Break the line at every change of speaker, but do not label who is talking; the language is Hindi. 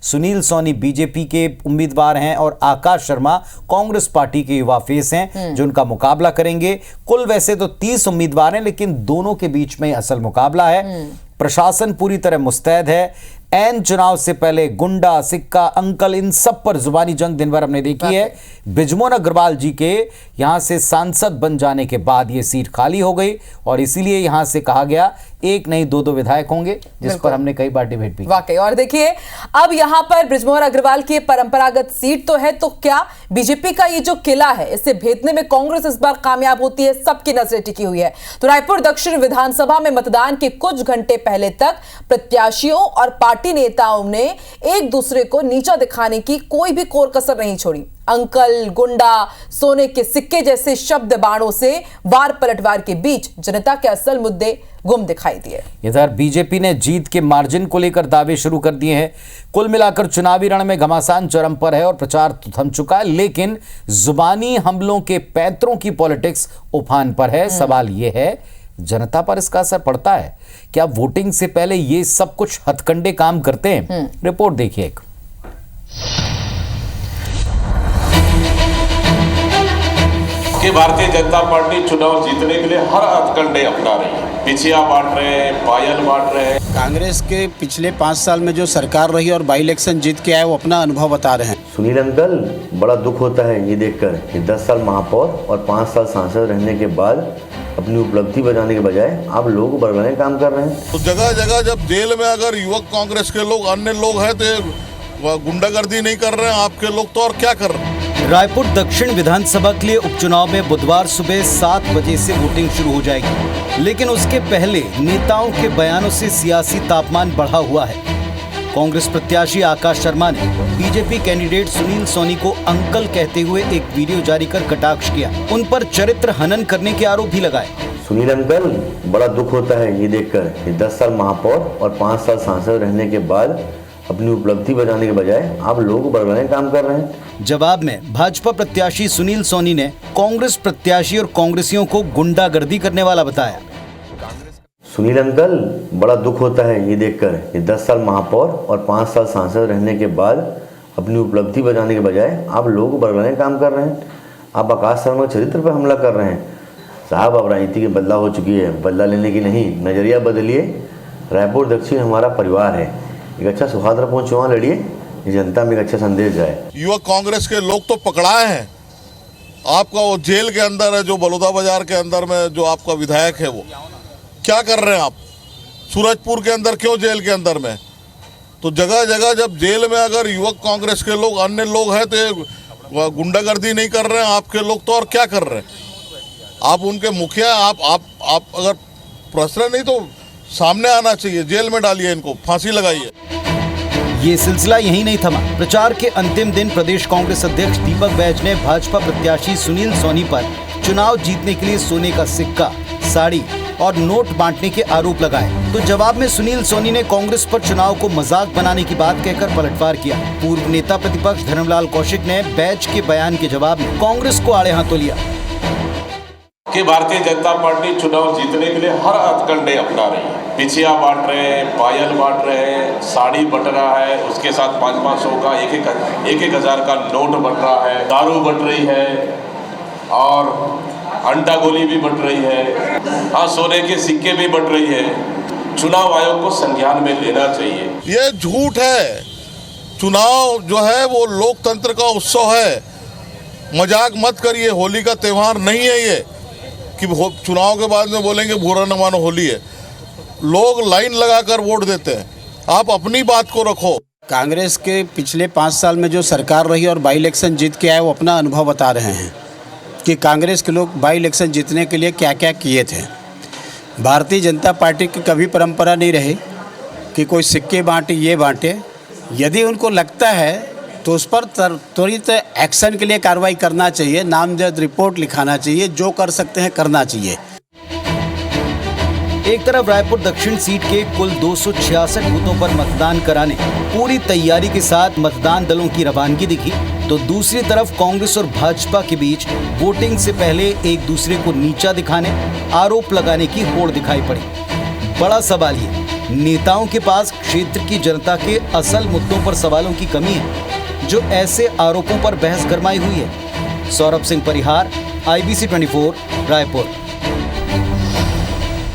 सुनील सोनी बीजेपी के उम्मीदवार हैं और आकाश शर्मा कांग्रेस पार्टी के युवा फेस हैं जो उनका मुकाबला करेंगे। कुल वैसे तो 30 उम्मीदवार हैं, लेकिन दोनों के बीच में असल मुकाबला है। प्रशासन पूरी तरह मुस्तैद है। एन चुनाव से पहले गुंडा, सिक्का, अंकल, इन सब पर जुबानी जंग दिन भर हमने देखी है। बिजमोहन अग्रवाल जी के यहां से सांसद बन जाने के बाद यह सीट खाली हो गई और इसीलिए यहां से कहा गया एक नहीं दो विधायक होंगे, जिस पर हमने कई बार डिबेट भी।
वाकई। और देखिए अब यहां पर बिजमोहन अग्रवाल की परंपरागत सीट तो है, तो क्या बीजेपी का ये जो किला है इसे भेदने में कांग्रेस इस बार कामयाब होती है? सबकी नजरें टिकी हुई है। तो रायपुर दक्षिण विधानसभा में मतदान के कुछ घंटे पहले तक प्रत्याशियों और पार्टी नेताओं ने एक दूसरे को नीचा दिखाने की कोई भी कोर कसर नहीं छोड़ी। अंकल, गुंडा, सोने के सिक्के जैसे शब्द बाणों से वार पलटवार के बीच जनता के असल मुद्दे गुम दिखाई दिए।
इधर बीजेपी ने जीत के मार्जिन को लेकर दावे शुरू कर दिए हैं। कुल मिलाकर चुनावी रण में घमासान चरम पर है और प्रचार तो थम चुका है, लेकिन जुबानी हमलों के पैंतरों की पॉलिटिक्स उफान पर है। सवाल यह है, जनता पर इसका असर पड़ता है क्या? वोटिंग से पहले ये सब कुछ हथकंडे काम करते हैं? रिपोर्ट देखिए एक।
कि भारतीय जनता पार्टी चुनाव जीतने के लिए हर हथकंडे अपना रही है। पिछिया बांट रहे हैं, पायल बांट रहे हैं।
कांग्रेस के पिछले 5 साल में जो सरकार रही और बाई इलेक्शन जीत के आए, वो अपना अनुभव बता रहे हैं।
सुनील अंकल, बड़ा दुख होता है ये देखकर कि 10 साल महापौर और 5 साल सांसद रहने के बाद अपनी उपलब्धि बनाने के बजाय आप लोगों को बरगलाने काम कर रहे हैं।
तो जगह जगह जब जेल में अगर युवक कांग्रेस के लोग, अन्य लोग हैं, तो गुंडागर्दी नहीं कर रहे हैं आपके लोग, तो और क्या कर रहे हैं?
रायपुर दक्षिण विधानसभा के लिए उपचुनाव में बुधवार सुबह 7 बजे से वोटिंग शुरू हो जाएगी, लेकिन उसके पहले नेताओं के बयानों से सियासी तापमान बढ़ा हुआ है। कांग्रेस प्रत्याशी आकाश शर्मा ने बीजेपी कैंडिडेट सुनील सोनी को अंकल कहते हुए एक वीडियो जारी कर कटाक्ष किया। उन पर चरित्र हनन करने के आरोप भी लगाए।
सुनील अंकल, बड़ा दुख होता है ये देखकर कि 10 साल महापौर और 5 साल सांसद रहने के बाद अपनी उपलब्धि बनाने के बजाय आप लोगों को बरगलाने का काम कर रहे हैं।
जवाब में भाजपा प्रत्याशी सुनील सोनी ने कांग्रेस प्रत्याशी और कांग्रेसियों को गुंडागर्दी करने वाला बताया।
सुनील अंकल, बड़ा दुख होता है ये देखकर कि 10 साल महापौर और 5 साल सांसद रहने के बाद अपनी उपलब्धि बनाने के बजाय आप लोगों को बरगलाने का काम कर रहे हैं। आप आकाश शर्मा चरित्र पर हमला कर रहे हैं। साहब, अब राजनीति की बदला हो चुकी है, बदला लेने की नहीं, नजरिया बदलिए। रायपुर दक्षिण हमारा परिवार है, एक अच्छा सौहार्दपूर्ण चुनाव लड़िए, जनता में एक अच्छा संदेश जाए।
युवक कांग्रेस के लोग तो पकड़ाए हैं, आपका वो जेल के अंदर है, जो बलौदा बाजार के अंदर में जो आपका विधायक है, वो क्या कर रहे हैं आप? सूरजपुर के अंदर क्यों जेल के अंदर में? तो जगह जगह जब जेल में अगर युवक कांग्रेस के लोग, अन्य लोग हैं, तो गुंडागर्दी नहीं कर रहे हैं आपके लोग, तो और क्या कर रहे हैं? आप उनके मुखिया, आप अगर प्रश्न नहीं तो सामने आना चाहिए, जेल में डालिए इनको, फांसी लगाइए।
ये सिलसिला यहीं नहीं थमा। प्रचार के अंतिम दिन प्रदेश कांग्रेस अध्यक्ष दीपक बैज ने भाजपा प्रत्याशी सुनील सोनी पर चुनाव जीतने के लिए सोने का सिक्का, साड़ी और नोट बांटने के आरोप लगाए। तो जवाब में सुनील सोनी ने कांग्रेस पर चुनाव को मजाक बनाने की बात कहकर पलटवार किया। पूर्व नेता प्रतिपक्ष धर्मलाल कौशिक ने बैज के बयान के जवाब में कांग्रेस को आड़े हाथों लिया
कि भारतीय जनता पार्टी चुनाव जीतने के लिए हर हथकंडे अपना रही है। पिछिया बांट रहे हैं, पायल बांट रहे हैं, साड़ी बट रहा है, उसके साथ 500 का 1,000 का नोट बट रहा है, दारू बट रही है और अंडा गोली भी बट रही है, हाँ, सोने के सिक्के भी बट रही है। चुनाव आयोग को संज्ञान में लेना चाहिए।
ये झूठ है। चुनाव जो है वो लोकतंत्र का उत्सव है, मजाक मत करिए। होली का त्यौहार नहीं है ये कि चुनाव के बाद में बोलेंगे बुरा न मानो होली है। लोग लाइन लगाकर वोट देते हैं, आप अपनी बात को रखो।
कांग्रेस के पिछले 5 साल में जो सरकार रही और बाई इलेक्शन जीत के आए, वो अपना अनुभव बता रहे हैं कि कांग्रेस के लोग बाई इलेक्शन जीतने के लिए क्या क्या किए थे। भारतीय जनता पार्टी की कभी परंपरा नहीं रही कि कोई सिक्के बांटे, ये बांटे। यदि उनको लगता है तो उस पर त्वरित एक्शन के लिए कार्रवाई करना चाहिए, नामजद रिपोर्ट लिखाना चाहिए, जो कर सकते हैं करना चाहिए।
एक तरफ रायपुर दक्षिण सीट के कुल 266 बूथों पर मतदान कराने पूरी तैयारी के साथ मतदान दलों की रवानगी दिखी, तो दूसरी तरफ कांग्रेस और भाजपा के बीच वोटिंग से पहले एक दूसरे को नीचा दिखाने, आरोप लगाने की होड़ दिखाई पड़ी। बड़ा सवाल ये नेताओं के पास क्षेत्र की जनता के असल मुद्दों पर सवालों की कमी है, जो ऐसे आरोपों पर बहस गरमाई हुई है। सौरभ सिंह परिहार, IBC 24, रायपुर।